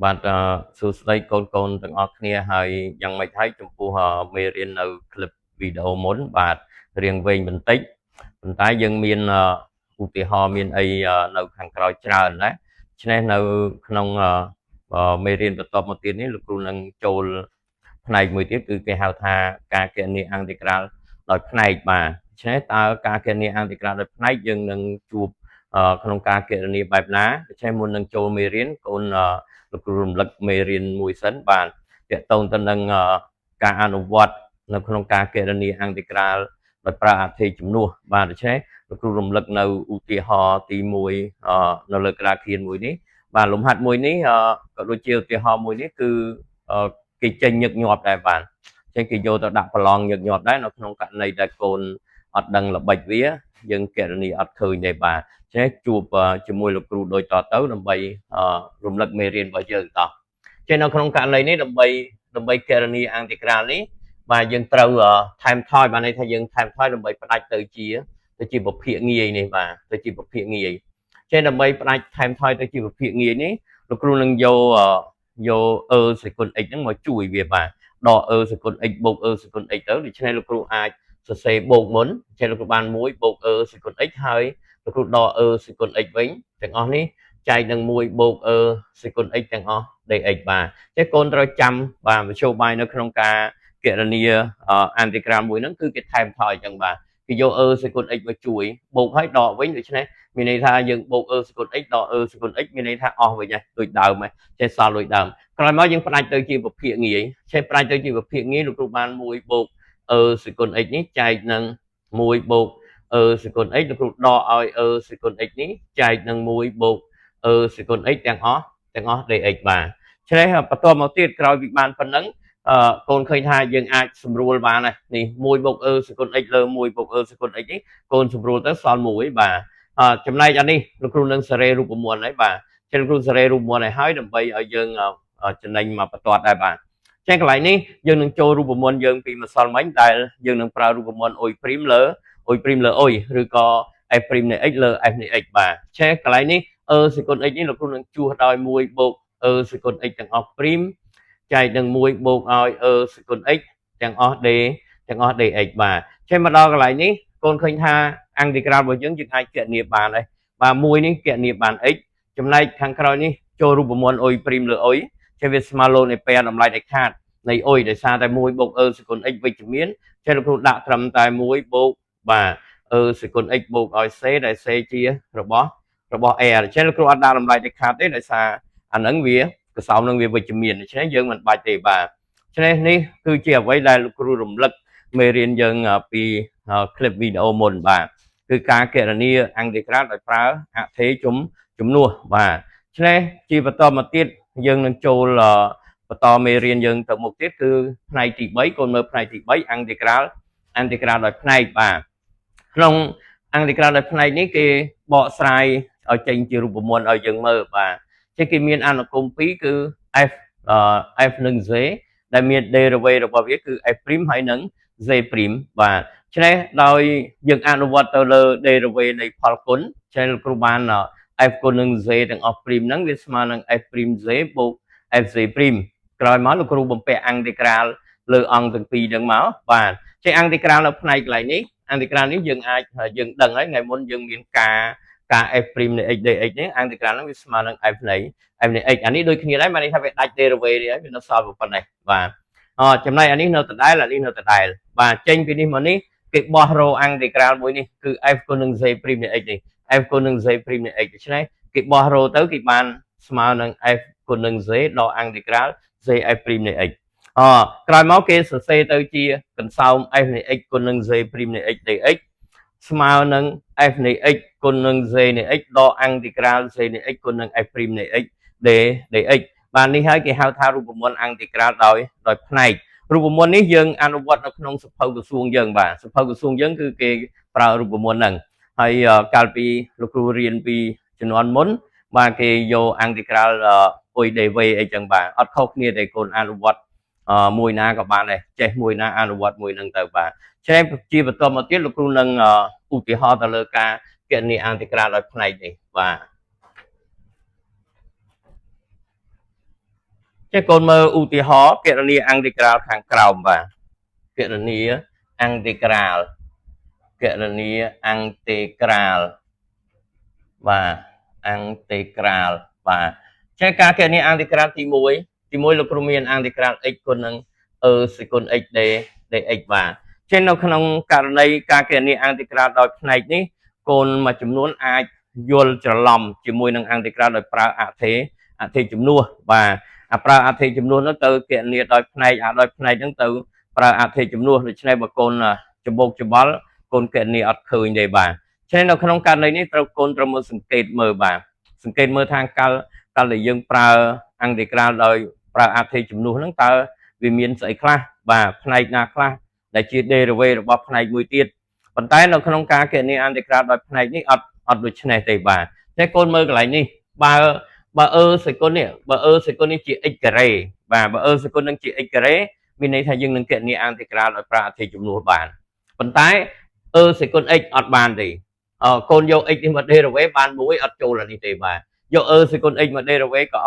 បាទសួស្តីកូនទាំងអស់គ្នាហើយយ៉ាងម៉េចហើយចំពោះមេរៀននៅคลิปវីដេអូមុនបាទរៀងវែងបន្តិចប៉ុន្តែយើងមានឧទាហរណ៍មានអីនៅខាងក្រោយច្រើនណាដូច្នេះនៅក្នុងមេរៀនបន្តមកទៀតនេះលោកគ្រូនឹងចូលផ្នែកមួយទៀតគឺគេហៅថាការគណនាអន្តរកាលដោយផ្នែកបាទដូច្នេះតើការគណនាអន្តរកាលដោយផ្នែកយើងនឹងជួបក្នុងការគណនាបែបណាដូច្នេះមុននឹងចូលមេរៀនកូនលោកគ្រូរំលឹកមេរៀនមួយសិនបាទតកតងទៅនឹងការអនុវត្តនៅក្នុងការគណនាអន្តរកាលដោយប្រើអត្ថេយជំនួសបាទដូច្នេះលោកគ្រូរំលឹកនៅឧទាហរណ៍ទី1នៅលើក្តារខៀនមួយនេះបាទលំហាត់មួយនេះក៏ដូចជាឧទាហរណ៍មួយនេះគឺគេចេញញឹកញាប់ដែរបាទចេញគេយកទៅដាក់ប្រឡងញឹកញាប់ដែរនៅក្នុងករណីដែលកូនអត់ដឹងល្បិចវាយើងគណនាអត់ឃើញទេបាទចេះជួបជាមួយលោកគ្រូដូចតទៅដើម្បីរំលឹកមេរៀនរបស់យើងតោះចេះនៅក្នុងករណីនេះដើម្បីគណនាអន្តរកាលនេះបាទយើងត្រូវថែមថយបានន័យថាយើងថែមថយដើម្បីផ្ដាច់ទៅជាពភាគងាយនេះបាទទៅជាពភាគងាយចេះដើម្បីផ្ដាច់ថែមថយទៅជាពភាគងាយនេះលោកគ្រូនឹងយកសេគុណ x ហ្នឹងមកជួយវាបាទដកសេគុណ x បូកសេគុណ x ទៅដូច្នេះលោកគ្រូអាចសរសេរបូកមុនចេះលោកគ្រូបាន1បូកសេគុណ x ហើយលោកគ្រូដកសេគុណ x វិញទាំងអស់នេះចែកនឹង1បូកសេគុណ x ទាំងអស់ dx បាទចេះកូនត្រូវចាំបាទមធ្យោបាយនៅក្នុងការគណនាអន្តរកាលមួយហ្នឹងគឺគេថែមថយអញ្ចឹងបាទគេយកសេគុណ x មកជួយបូកហើយដកវិញដូច្នេះមានន័យថាយើងបូកសេគុណ x ដកសេគុណ x មានន័យថាអស់វិញហើយដូចដើមចេះសល់ដូចដើមក្រោយមកយើងផ្ដាច់ទៅជាពភាគងាយចេះផ្ដាច់ទៅជាពភាគងាយលោកគ្រូបាន1បូកសេគុណ x នេះចែកនឹង1បូកសេគុណ x លោកគ្រូដកឲ្យសេគុណ x នេះចែកនឹង1បូកសេគុណ x ទាំងអស់ dx បាទឆ្នេះបន្ទាប់មកទៀតក្រោយពីបានប៉ុណ្ណឹងកូនឃើញថាយើងអាចសម្រួលបានហើយនេះ1បូកសេគុណ x លើ1បូកសេគុណ x នេះកូនសម្រួលទៅសល់1បាទចំណែកអានេះលោកគ្រូនឹងសេរីរូបមន្តហើយបាទចឹងលោកគ្រូសេរីរូបមន្តឲ្យហើយដើម្បីឲ្យយើងចំណេញមកបន្ទាត់ដែរបាទចឹងកន្លែងនេះយើងនឹងចូលរូបមន្តយើងពីម្សិលមិញដែលយើងនឹងប្រើរូបមន្តអ៊ុយព្រីមលើអ៊ុយព្រីមលើអ៊ុយឬក៏ f ព្រីមនៃ x លើ f នៃ x បាទចឹងកន្លែងនេះសេគុណ x នេះលោកគ្រូនឹងជួសដោយ1បូកសេគុណ x ទាំងអស់ព្រីមចែកនឹង1បូកឲ្យសេគុណ x ទាំងអស់ dx បាទចឹងមកដល់កន្លែងនេះកូនឃើញថាអន្តរកាលរបស់យើងអាចគណនាបានហើយបាទ1នេះគណនាបាន x ចំណែកខាងក្រោយនេះចូលរូបមន្តអ៊ុយព្រីមលើអ៊ុយចេះវាស្មើលោកនៃពែតម្លៃដាច់ខាតនៃអ៊ុយដោយសារតែ1បូកសេគុណ x វិជ្ជមានចេះលោកគ្រូដាក់ត្រឹមតែ1បូកបាទសេគុណ x បូកឲ្យ c ដែល c ជារបស់ a អញ្ចឹងលោកគ្រូអត់ដាក់តម្លៃដាច់ខាតទេដោយសារអាហ្នឹងវាកសោមនឹងវាវិជ្ជមានដូច្នេះយើងមិនបាច់ទេបាទដូច្នេះនេះគឺជាអ្វីដែលលោកគ្រូរំលឹកមេរៀនយើងពីคลิปវីដេអូមុនបាទគឺការគណនាអន្តរកាលដោយប្រើអត្ថេយជំនួសបាទដូច្នេះជាបន្តមកទៀតយើងនឹងចូលបន្តមេរៀនយើងទៅមុខទៀតគឺផ្នែកទី3កូនមើលផ្នែកទី3អន្តរកាលដោយផ្នែកបាទក្នុងអន្តរកាលដោយផ្នែកនេះគេបកស្រាយឲ្យចេញជារូបមន្តឲ្យយើងមើលបាទជាគេមានអនុគម2គឺ f និង z ដែលមាន derivative របស់វាគឺ f' ហើយនិង z' បាទច្នេះដោយយើងអនុវត្តទៅលើ derivative នៃផលគុណចេះលោកគ្រូបាន f គុណនឹង z ទាំងអស់ ព្រីមហ្នឹងវាស្មើនឹង f'z បូក fz' ក្រោយមកលោកគ្រូបំពាក់អន្តរកាលលើអង្គទាំងពីរហ្នឹងមកបាទចេះអន្តរកាលនៅផ្នែកកន្លែងនេះអន្តរកាលនេះយើងដឹងហើយថ្ងៃមុនយើងមានការ f' នៃ x dx នេះអន្តរកាលហ្នឹងវាស្មើនឹង f នៃ x អានេះដូចគ្នាដែរមានន័យថាវាដាច់ derivative ហើយវានៅសល់ប៉ុណ្ណេះបាទចំណែកអានេះនៅដដែលអានេះនៅដដែលបាទចេញពីនេះមកនេះគេបោះរោអន្តរកាលមួយនេះគឺ f គុណនឹង z' នៃ x នេះ f គុណនឹង z' នៃ x ដូច្នេះគេបោះរោទៅគេបានស្មើនឹង f គុណនឹង z ដល់អន្តរកាល z' នៃ x ក្រោយមកគេសរសេរទៅជាកន្សោម f នៃ x គុណនឹង z' នៃ x dx ស្មើនឹង f នៃ x គុណនឹង z នៃ x ដល់អន្តរកាល z នៃ x គុណនឹង f' នៃ x dx បាទនេះហើយគេហៅថារូបមន្តអន្តរកាលដោយផ្នែករូបមន្តនេះយើងអនុវត្តនៅក្នុងសភៅក្រសួងយើងបាទសភៅក្រសួងយើងគឺគេប្រើរូបមន្តហ្នឹងហើយកាលពីលោកគ្រូរៀនពីជំនាន់មុនបាទគេយកអន្តរកាលអ៊ុយដេវេអីចឹងបាទអត់ខុសគ្នាទេកូនអនុវត្តមួយណាក៏បានដែរចេះមួយណាអនុវត្តមួយហ្នឹងទៅបាទច្នេះជាបន្តមកទៀតលោកគ្រូនឹងឧទាហរណ៍ទៅលើការគណនាអន្តរកាលដោយផ្នែកនេះបាទ ចេះកូនមើលឧទាហរណ៍គណនីអង់ទីក្រាលខាងក្រោមបាទគណនីអង់ទីក្រាលគណនីអង់ទីក្រាលបាទអង់ទីក្រាលបាទចេះការគណនីអង់ទីក្រាលទី1លោកគ្រូមានអង់ទីក្រាល x គុណនឹងសេគុណ x dx បាទចេះនៅក្នុងករណីការគណនីអង់ទីក្រាលដោយផ្នែកនេះកូនមួយចំនួនអាចយល់ច្រឡំជាមួយនឹងអង់ទីក្រាលដោយប្រើអធិជំនួសបាទប្រើអធិជំនួសនោះទៅគណនាដោយផ្នែកដោយផ្នែកហ្នឹងទៅប្រើអធិជំនួសដូច្នេះបើកូនច្បោកច្បល់កូនគណនាអត់ឃើញទេបាទฉะนั้นនៅក្នុងករណីនេះត្រូវកូនត្រូវមើលសង្កេតមើលបាទសង្កេតមើលថាកាលដែលយើងប្រើអង់ទីក្រាលដោយប្រើអធិជំនួសហ្នឹងតើវាមានស្អីខ្លះបាទផ្នែកណាខ្លះដែលជា derivative របស់ផ្នែកមួយទៀតប៉ុន្តែនៅក្នុងការគណនាអន្តរក្រាលដោយផ្នែកនេះអត់ដូចនេះទេបាទតែកូនមើលកន្លែងនេះបើសេគុណនេះជា x ការ៉េបាទបើសេគុណនឹងជា x ការ៉េមានន័យថាយើងនឹងគណនាអន្តរក្រាលដោយប្រើអធិជំនួសបានប៉ុន្តែសេគុណ x អត់បានទេកូនយក x នេះមក derivative បានមួយអត់ចូលអានេះទេបាទយកសេគុណ x មក derivative ក៏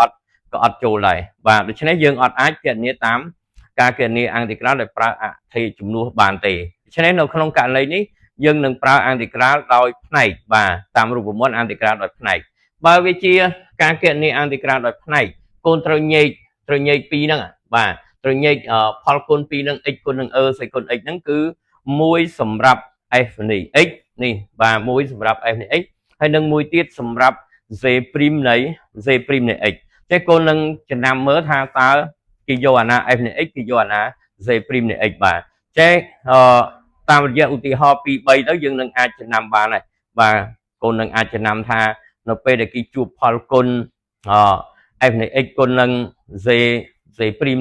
អត់ចូលដែរបាទដូច្នេះយើងអត់អាចគណនាតាមការគណនាអន្តរក្រាលដោយប្រើអធិជំនួសបានទេដូច្នេះនៅក្នុងករណីនេះយើងនឹងប្រើអន្តរក្រាលដោយផ្នែកបាទតាមរូបមន្តអន្តរក្រាលដោយផ្នែកបើវាជាការគណនាអន្តរក្រាលដោយផ្នែកកូនត្រូវញែកពីរហ្នឹងបាទត្រូវញែកផលគុណពីរហ្នឹង x គុណនឹងសេគុណ x ហ្នឹងគឺ1សម្រាប់ f នៃ x នេះបាទ1សម្រាប់ f នៃ x ហើយនឹងមួយទៀតសម្រាប់ z' នៃ x តែកូននឹងចំណាំមើលថាតើគេយកអាណា f នៃ x គេយកអាណា z' នៃ x បាទចេះតាមរយៈឧទាហរណ៍2 3ទៅយើងនឹងអាចចំណាំបានហើយបាទកូននឹងអាចចំណាំថានៅពេលដែលគេជួបផលគុណf នៃ x គុណនឹង z'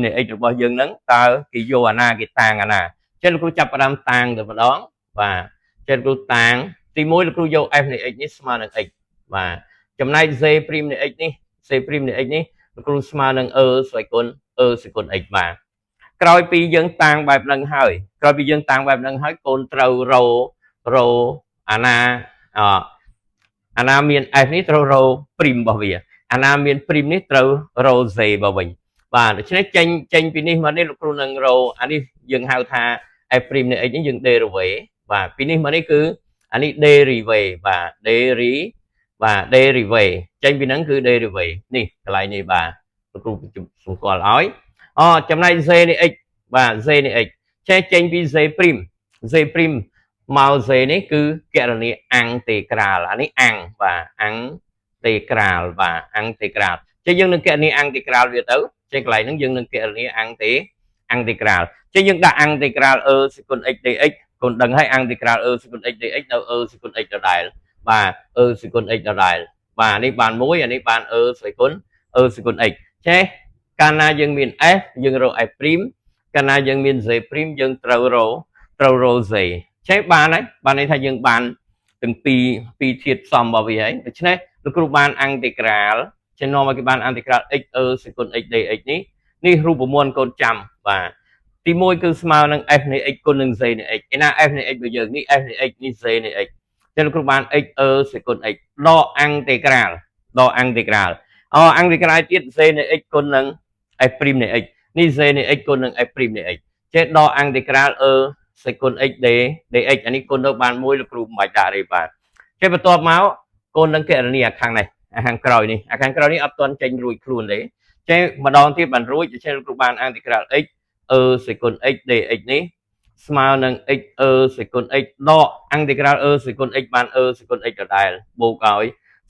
នៃ x របស់យើងហ្នឹងតើគេយកអាណាគេតាំងអាណាចេះលោកគ្រូចាប់ផ្ដើមតាំងតែម្ដងបាទចេះលោកគ្រូតាំងទី1លោកគ្រូយក f នៃ x នេះស្មើនឹង x បាទចំណែក z' នៃ x នេះ z' នៃ x នេះលោកគ្រូស្មើនឹងសេគុណx បាទក្រោយពីយើងតាំងបែបហ្នឹងហើយកូនត្រូវរោអាណាមាន f នេះត្រូវរោព្រីមរបស់វាអាណាមានព្រីមនេះត្រូវរោ z របស់វិញបាទដូច្នេះចេញពីនេះមកនេះលោកគ្រូនឹងរោអានេះយើងហៅថា f ព្រីមនៃ x នេះយើង derivative បាទពីនេះមកនេះគឺអានេះ derivative បាទ derivative ចេញពីហ្នឹងគឺ derivative នេះកន្លែងនេះបាទលោកគ្រូសម្គាល់ឲ្យចំណែក z នៃ x បាទ z នៃ x ចេញពី z' មក z នេះគឺគណនាអង់តេក្រាលអានេះអង្គបាទអង្គតេក្រាលបាទអង្គតេក្រាលចេះយើងនឹងគណនាអង្គតេក្រាលវាទៅចេះកន្លែងហ្នឹងយើងនឹងគណនាអង្គតេក្រាលចេះយើងដាក់អង្គតេក្រាលសេគុណ x dx កូនដឹងហើយអង្គតេក្រាលសេគុណ x dx នៅសេគុណ x ដដែលបាទសេគុណ x ដដែលបាទនេះបាន1អានេះបានសេគុណ x ចេះកាលណាយើងមាន f យើងរក f ព្រីមកាលណាយើងមាន z ព្រីមយើងត្រូវរក z ចេះបានហើយបានន័យថាយើងបានទាំងពីរធាតុផ្សំរបស់វាហើយដូច្នេះលោកគ្រូបានអន្តរក្រាលចេះនាំឲ្យគេបានអន្តរក្រាល x សេគុណ x dx នេះរូបមន្តកូនចាំបាទទី1គឺស្មើនឹង f នៃ x គុណនឹង z នៃ x ឯណា f នៃ x របស់យើងនេះ f នៃ x នេះ z នៃ x ចឹងលោកគ្រូបាន x សេគុណ x ដកអន្តរក្រាលអង្គតេក្រាលទៀត z នៃ x គុណនឹង f ព្រីមនៃ x នេះ z នៃ x គុណនឹង f ព្រីមនៃ x ចេះដកអន្តរក្រាលសេគុណ x dx អានេះគុណទៅបាន1លោកគ្រូមិនបាច់ដាក់ទេបាទចេះបន្ទាប់មកកូននឹងគណនាខាងនេះខាងក្រោយនេះអត់ទាន់ចេញរួចខ្លួនទេចេះម្ដងទៀតបានរួចចេះលោកគ្រូបានអន្តរក្រាល x សេគុណ x dx នេះស្មើនឹង x សេគុណ x ដកអន្តរក្រាលសេគុណ x បានសេគុណ x ដដែលបូកឲ្យ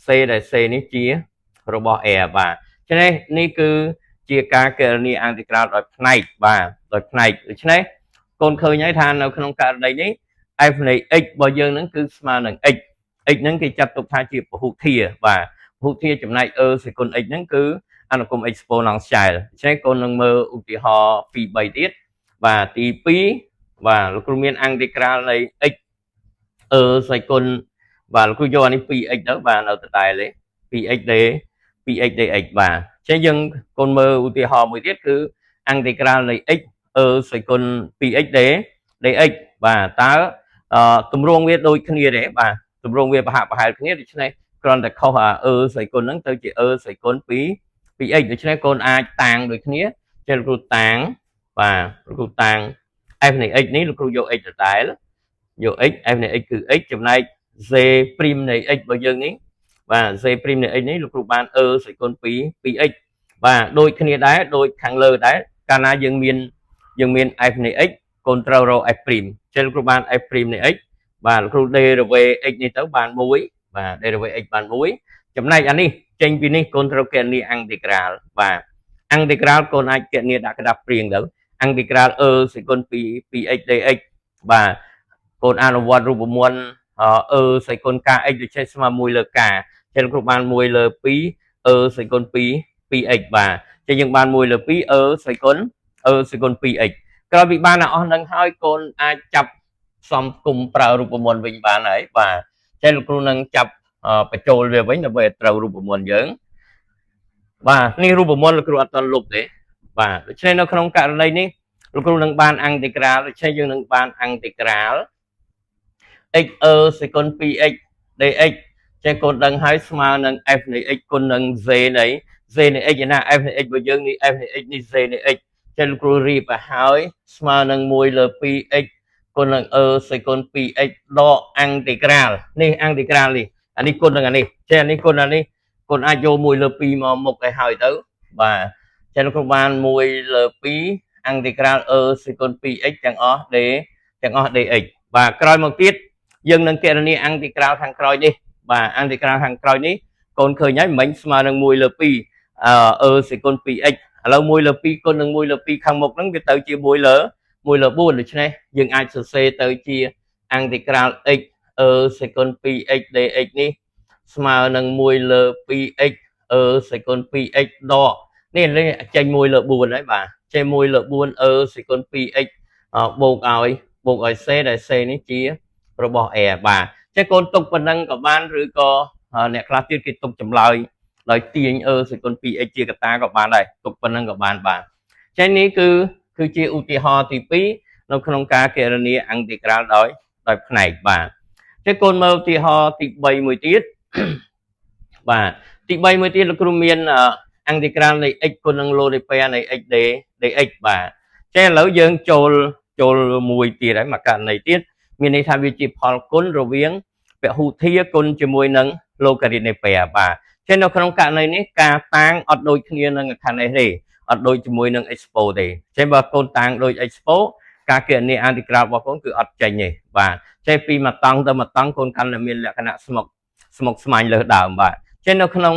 c ដែល c នេះជារបស់ r បាទចឹងនេះគឺជាការគណនាអន្តរក្រាលដោយផ្នែកបាទដោយផ្នែកដូច្នេះកូនឃើញហើយថានៅក្នុងករណីនេះ f នៃ x របស់យើងហ្នឹងគឺស្មើនឹង x ហ្នឹងគេចាត់ទុកថាជាពហុធាបាទពហុធាចំណែកសេគុណ x ហ្នឹងគឺអនុគម exponential អញ្ចឹងកូននឹងមើលឧទាហរណ៍2 3ទៀតបាទទី2បាទលោកគ្រូមានអន្តរក្រាលនៃ x សេគុណបាទលោកគ្រូយកអានេះ 2x ទៅបាទនៅដដែលទេ 2x dx បាទអញ្ចឹងយើងកូនមើលឧទាហរណ៍មួយទៀតគឺអន្តរក្រាលនៃ x សេគុណ 2x dx បាទតើទម្រង់វាដូចគ្នាទេបាទទម្រង់វាប្រហាក់ប្រហែលគ្នាដូច្នេះគ្រាន់តែខុសសេគុណហ្នឹងទៅជាសេគុណ 2x ដូច្នេះកូនអាចតាំងដូចគ្នាចេះលោកគ្រូតាំងបាទលោកគ្រូតាំង f នៃ x នេះលោកគ្រូយក x ដដែលយក x f នៃ x គឺ x ចំណែក z ព្រីមនៃ x របស់យើងនេះបាទ z ព្រីមនៃ x នេះលោកគ្រូបាន សេគុណ 2x បាទដូចគ្នាដែរដូចខាងលើដែរកាលណាយើងមាន f នៃ x កូនត្រូវរក f ព្រីមចេះលោកគ្រូបាន f ព្រីមនៃ x បាទលោកគ្រូ derivative x នេះទៅបាន1បាទ derivative x បាន1ចំណែកអានេះចេញពីនេះកូនត្រូវគណនា integral បាទ integral កូនអាចគណនាដាក់ក្តាប់ព្រៀងទៅ integral សេគុណ 2x dx បាទកូនអនុវត្តរូបមន្តសេគុណ kx ដូចជាស្មើ1លើ k ចេះលោកគ្រូបាន1លើ2សេគុណ 2x បាទចេះយើងបាន1លើ2សេគុណ 2x ក្រោយពីបានអស់នឹងហើយកូនអាចចាប់សំគុំប្រើរូបមន្តវិញបានហើយបាទចេះលោកគ្រូនឹងចាប់បញ្ចូលវាវិញដើម្បីឲ្យត្រូវរូបមន្តយើងបាទនេះរូបមន្តលោកគ្រូអត់ទាន់លុបទេបាទដូច្នេះនៅក្នុងករណីនេះលោកគ្រូនឹងបាន integral ដូច្នេះយើងនឹងបាន integral x សេគុណ 2x dx ចេះកូនដឹងហើយស្មើនឹង f នៃ x គុណនឹង z នៃ x ឯណា f នៃ x របស់យើងនេះ f នៃ x នេះ z នៃ x ចេះលោកគ្រូរៀបឲ្យហើយស្មើនឹង1លើ 2x គុណនឹងសេគុណ 2x ដក integral នេះ integral នេះអានេះគុណនឹងអានេះចេះអានេះគុណអានេះគុណអាចយក1លើ2មកមុខឲ្យហើយទៅបាទចេះលោកគ្រូបាន1លើ2 integral សេគុណ 2x ទាំងអស់ dx បាទក្រោយមកទៀតយើងនឹងគណនា integral ខាងក្រោយនេះបាទ integral ខាងក្រោយនេះកូនឃើញហើយមិញស្មើនឹង1លើ2សេគុណ 2x ឥឡូវ1លើ2គុណនឹង1លើ2ខាងមុខហ្នឹងវាទៅជា1លើ4ដូច្នេះយើងអាចសរសេរទៅជា integral x សេគុណ 2x dx នេះស្មើនឹង1លើ 2x សេគុណ 2x ដកនេះចេញ1លើ4ហើយបាទចេញ1លើ4សេគុណ 2x បូកឲ្យ c ដែល c នេះជារបស់ a បាទចេះកូនទុកប៉ុណ្ណឹងក៏បានឬក៏អ្នកខ្លះទៀតគេទុកចម្លើយដោយទាញសេគុណ 2x ជាកតាក៏បានដែរទុកប៉ុណ្ណឹងក៏បានបាទចេះនេះគឺជាឧទាហរណ៍ទី2នៅក្នុងការគណនា integral ដោយផ្នែកបាទចេះកូនមើលឧទាហរណ៍ទី3មួយទៀតបាទទី3មួយទៀតលោកគ្រូមានintegral នៃ x គុណនឹង logនៃ x dx បាទចេះឥឡូវយើងចូលមួយទៀតហើយមកករណីទៀតមានន័យថាវាជាផលគុណរវាងពហុធាគុណជាមួយនឹង logarit នៃ pair បាទចេះនៅក្នុងករណីនេះការតាំងអត់ដូចគ្នានឹងខាងនេះទេអត់ដូចជាមួយនឹង expo ទេចេះបើកូនតាំងដូច expo ការគណនា integral របស់កូនគឺអត់ចេញទេបាទចេះពីមួយតង់ទៅមួយតង់កូនកាន់តែមានលក្ខណៈស្មុកស្មាញលើដើមបាទចេះនៅក្នុង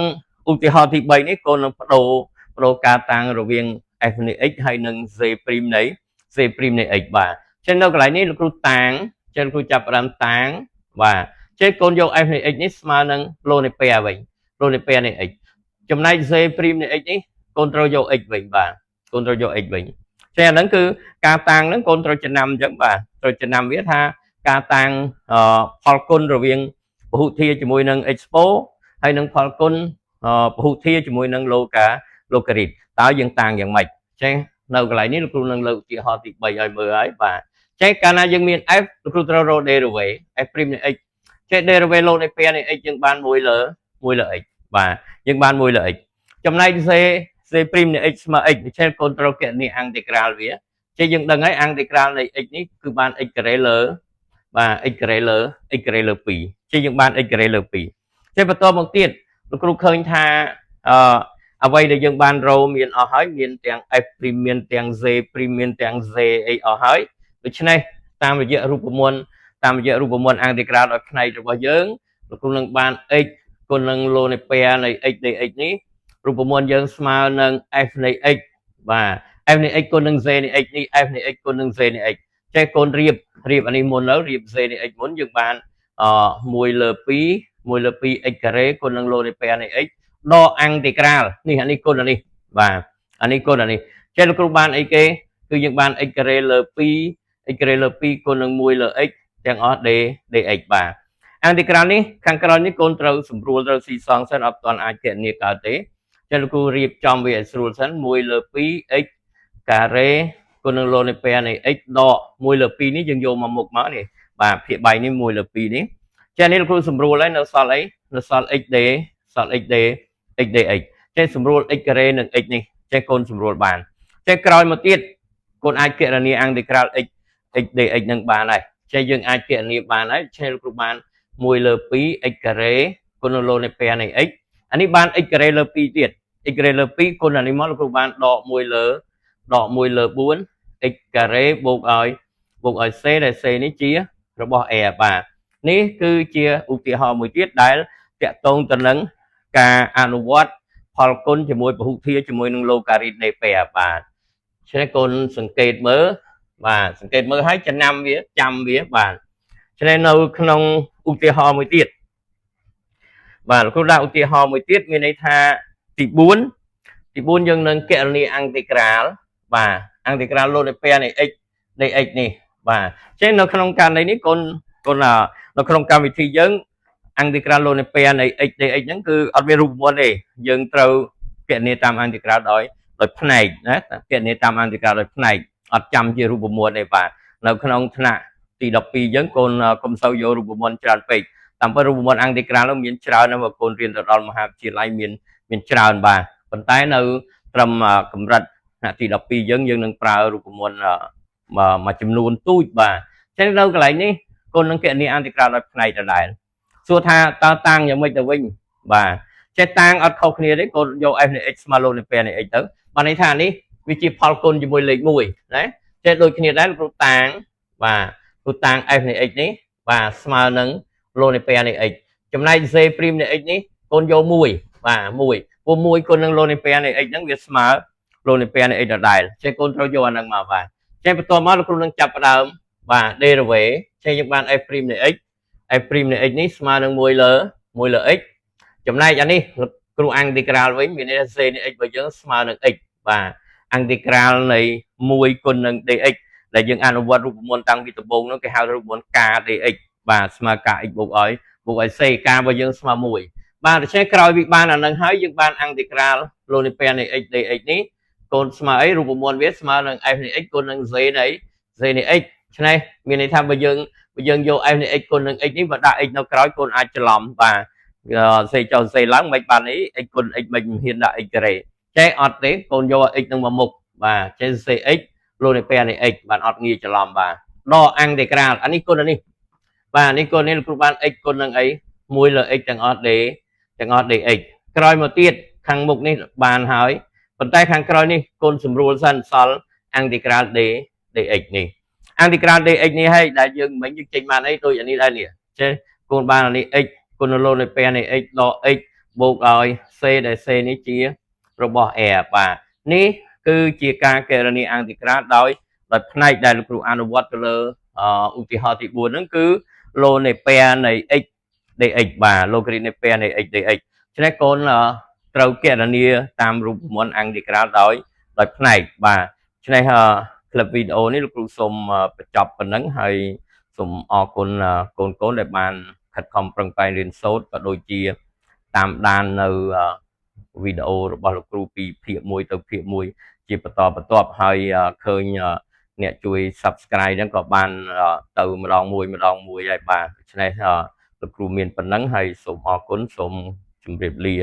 ឧទាហរណ៍ទី3នេះកូននឹងបដូរការតាំងរវាង f នៃ x ហើយនឹង z ព្រីមនៃ x បាទចេះនៅកន្លែងនេះលោកគ្រូតាំងចេះលោកគ្រូចាប់ផ្ដើមតាំងបាទចេះកូនយក f នៃ x នេះស្មើនឹង log នៃ pair វិញ log នៃ pair នៃ x ចំណែក z ព្រីមនៃ x នេះកូនត្រូវយក x វិញបាទកូនត្រូវយក x វិញចេះអាហ្នឹងគឺការតាំងហ្នឹងកូនត្រូវចំណាំអញ្ចឹងបាទត្រូវចំណាំវាថាការតាំងផលគុណរវាងពហុធាជាមួយនឹង expo ហើយនឹងផលគុណពហុធាជាមួយនឹង logarit តើយើងតាំងយ៉ាងម៉េចចេះនៅកន្លែងនេះលោកគ្រូនឹងលើកឧទាហរណ៍ទី3ឲ្យមើលហើយបាទចេះកាលណាយើងមាន f លោកគ្រូត្រូវរក derivative f ព្រីមនៃ x ចេះ derivative លោកនៃ pair នៃ x យើងបាន1លើ x បាទយើងបាន1លើ x ចំណែក z ព្រីមនៃ x ស្មើ x ដូច្នេះកូនត្រូវគណនា integral វាចេះយើងដឹងហើយ integral នៃ x នេះគឺបាន x ការ៉េលើបាទ x ការ៉េលើ 2ចេះយើងបាន x ការ៉េលើ2ចេះបន្តមកទៀតលោកគ្រូឃើញថាអ្វីដែលយើងបានរោមានអស់ហើយមានទាំង f ព្រីមមានទាំង z ព្រីមមានទាំង z អីអស់ហើយដូច្នេះតាមរយៈរូបមន្ត integral ដោយផ្នែករបស់យើងលោកគ្រូនឹងបាន x គុណនឹង log នៃ pair នៃ x dx នេះរូបមន្តយើងស្មើនឹង f នៃ x បាទ f នៃ x គុណនឹង z នៃ x នេះ f នៃ x គុណនឹង z នៃ x ចេះកូនរៀបអានេះមុនទៅរៀប z នៃ x មុនយើងបាន1លើ2 x ការ៉េគុណនឹង log នៃ pair នៃ x ដក integral នេះអានេះគុណអានេះបាទអានេះគុណអានេះចេះលោកគ្រូបានអីគេគឺយើងបាន x ការ៉េលើ2 x ការ៉េលើ2គុណនឹង1លើ x ទាំងអស់ dx បាទ integral នេះខាងក្រោយនេះកូនត្រូវសម្រួលត្រូវស៊ីសងសិនអត់ទាន់អាចគណនាកើតទេចេះលោកគ្រូរៀបចំវាឲ្យស្រួលសិន1លើ2 x ការ៉េគុណនឹង log នៃ pair នៃ x ដក1លើ2នេះយើងយកមកមុខមកនេះបាទភាគបែកនេះ1លើ2នេះចេះនេះលោកគ្រូសម្រួលហើយនៅសល់អីនៅសល់ x dx ចេះសម្រួល x ការ៉េនិង x នេះចេះកូនសម្រួលបានចេះក្រោយមកទៀតកូនអាចគណនាអន្តេក្រាល x dx នឹងបានហើយចេះយើងអាចគណនាបានហើយចេះលោកគ្រូបាន1 លើ 2 x ការ៉េគុណលនៃពែនៃ x អានេះបាន x ការ៉េលើ 2 ទៀត x ការ៉េលើ 2 គុណអានេះមកលោកគ្រូបានដក1 លើ 4 x ការ៉េបូកឲ្យ c ដែល c នេះជារបស់ a បាទនេះគឺជាឧទាហរណ៍មួយទៀតដែលតាក់ទងទៅនឹងការអនុវត្តផលគុណជាមួយពហុធាជាមួយនឹងឡូការីតនៃពែបាទឆ្នេះកូនសង្កេតមើលបាទសង្កេតមើលឲ្យចំណាំវាចាំវាបាទឆ្នេះនៅក្នុងឧទាហរណ៍មួយទៀតបាទលោកគ្រូដាក់ឧទាហរណ៍មួយទៀតមានន័យថាទី4យើងនឹងគណនាអន្តេក្រាលបាទអន្តេក្រាលលូនៃពែនៃ x នៃ x នេះបាទចឹងនៅក្នុងករណីនេះកូននៅក្នុងកម្មវិធីយើងអន្តេក្រាលលូនៃពែនៃ x នៃ x ហ្នឹងគឺអត់មានរូបមន្តទេយើងត្រូវគណនាតាមអន្តេក្រាលដោយផ្នែកណាគណនាតាមអន្តេក្រាលដោយផ្នែកអត់ចាំជារូបមន្តទេបាទនៅក្នុងថ្នាក់ទី12យើងកូនកុំសូវយករូបមន្តច្រើនពេកតាមពិតរូបមន្តអន្តេក្រាលនោះមានច្រើនណាស់បើកូនរៀនទៅដល់មហាវិទ្យាល័យមានច្រើនបាទប៉ុន្តែនៅត្រឹមកម្រិតថ្នាក់ទី12យើងនឹងប្រើរូបមន្តមួយចំនួនទូចបាទចឹងនៅកន្លែងនេះកូននឹងគណនាអន្តេក្រាលដោយផ្នែកដដែលសួរថាតើតាំងយ៉ាងម៉េចទៅវិញបាទចេះតាំងអត់ខុសគ្នាទេកូនយក f នៃ x ស្មើលូនៃពែនៃ x ទៅបានន័យថានេះវាជាផលគុណជាមួយលេខ1ណាចេះដូចគ្នាដែរគ្រូតាំងបាទគ្រូតាំង f នៃ x នេះបាទស្មើនឹងលូនៃពែនៃ x ចំណែក z' នៃ x នេះកូនយក1បាទ1ពួក1គុណនឹងលូនៃពែនៃ x ហ្នឹងវាស្មើលូនៃពែនៃ x ដដែលចេះកូនត្រូវយកអាហ្នឹងមកបាទចេះបន្ទាប់មកលោកគ្រូនឹងចាប់ផ្ដើមបាទ derivative ចេះយើងបាន f' នៃ x f' នៃ x នេះស្មើនឹង1 លើ x ចំណែកអានេះគ្រូអន្តេក្រាលវិញមានន័យថា c នៃ x របស់យើងស្មើនឹង x បាទអន្តេក្រាលនៃ1គុណនឹង dx ដែលយើងអនុវត្តរូបមន្តតាំងពីដំបូងនោះគេហៅរូបមន្ត k dx បាទស្មើ k x បូកឲ្យ c k របស់យើងស្មើ1បាទដូច្នេះក្រោយពីបានអានឹងហើយយើងបានអន្តេក្រាលលូនីពែនៃ x dx នេះកូនស្មើអីរូបមន្តវាស្មើនឹង f នៃ x គុណនឹង z នៃ x ឆ្នេះមានន័យថាបើយើងយក f នៃ x គុណនឹង x នេះបើដាក់ x នៅក្រោយកូនអាចច្រឡំបាទសេចុះសេឡើងមិនបាននេះ x គុណ x មិនហ៊ានដាក់ x ការ៉េចេះអត់ទេកូនយក x នឹងមកមុខបាទចេះសេ x លូនីពែនៃ x បានអត់ងាយច្រឡំបាទដកអន្តេក្រាលអានេះគុណអានេះបាទនេះគុណនេះលោកគ្រូបាន x គុណនឹងអី1 លើ x ទាំងអស់ dx ក្រោយមកទៀតខាងមុខនេះបានហើយប៉ុន្តែខាងក្រោយនេះគុណសម្រួលសិនសល់អន្តេក្រាល dx នេះអន្តេក្រាល dx នេះហើយដែលយើងមិញយើងចេញបានអីដូចអានេះដែរនេះចេះកូនបានអានេះ x គុណលូនៃពែនៃ x ដក x បូកឲ្យ c ដែល c នេះជារបស់ a បាទនេះគឺជាការគណនាអន្តេក្រាលដោយផ្នែកដែលលោកគ្រូអនុវត្តទៅលើឧទាហរណ៍ទី4ហ្នឹងគឺលូនៃពែនៃ x dx បាទឡូការីតនៃពែនៃ x dx ឆ្នេះកូនត្រូវគណនាតាមរូបមន្តអន្តេក្រាលដោយផ្នែកបាទឆ្នេះคลิปវីដេអូនេះលោកគ្រូសូមបញ្ចប់ប៉ុណ្ណឹងហើយសូមអរគុណកូនដែលបានខិតខំប្រឹងប្រែងរៀនសូត្រក៏ដូចជាតាមដាននៅវីដេអូរបស់លោកគ្រូពីភាគ1ទៅភាគ1ជាបន្តបន្ទាប់ហើយឃើញអ្នកជួយ Subscribe ហ្នឹងក៏បានទៅម្ដងមួយហើយបាទដូច្នេះលោកគ្រូមានប៉ុណ្ណឹងហើយសូមអរគុណសូមជម្រាបលា